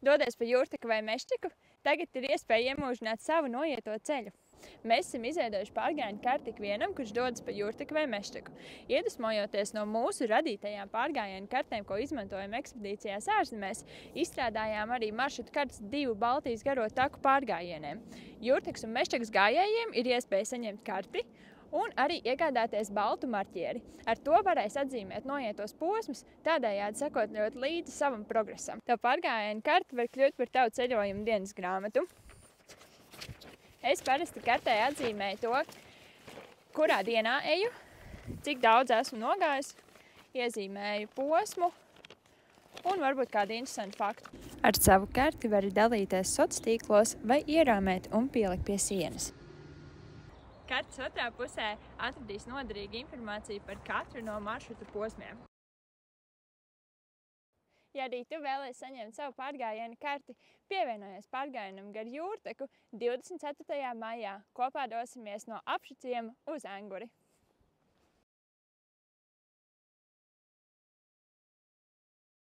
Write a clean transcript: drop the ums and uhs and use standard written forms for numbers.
Dodies pa Jūrteku vai Mežteku, tagad ir iespēja iemūžināt savu noieto ceļu. Mēs esam izveidojuši pārgājienu karti ikvienam, kurš dodas pa Jūrteku vai Mežteku. Iedvesmojoties no mūsu radītajām pārgājienu kartēm, ko izmantojam ekspedīcijās ārzemēs, izstrādājām arī maršrutu kartes 2 Baltijas garo taku pārgājieniem. Jūrtekas un Mežtekas gājējiem ir iespēja saņemt karti un arī iegādāties baltu marķieri. Ar to varēs atzīmēt noietos posmus, tādējādi sekot līdzi savam progresam. Tā pārgājienu karta var kļūt par tavu ceļojumu dienas grāmatu. Es parasti kartē atzīmēju to, kurā dienā eju, cik daudz esmu nogājis, iezīmēju posmu un varbūt kādu interesantu faktu. Ar savu karti vari dalīties sociālos tīklos vai ierāmēt un pielikt pie sienas. Kartes otrā pusē atradīs noderīgu informāciju par katru no maršrutu posmiem. Ja arī tu vēlies saņemt savu pārgājienu karti, pievienojies pārgājienam gar Jūrteku 24. maijā. Kopā dosimies no Apšu ciema uz Anguri.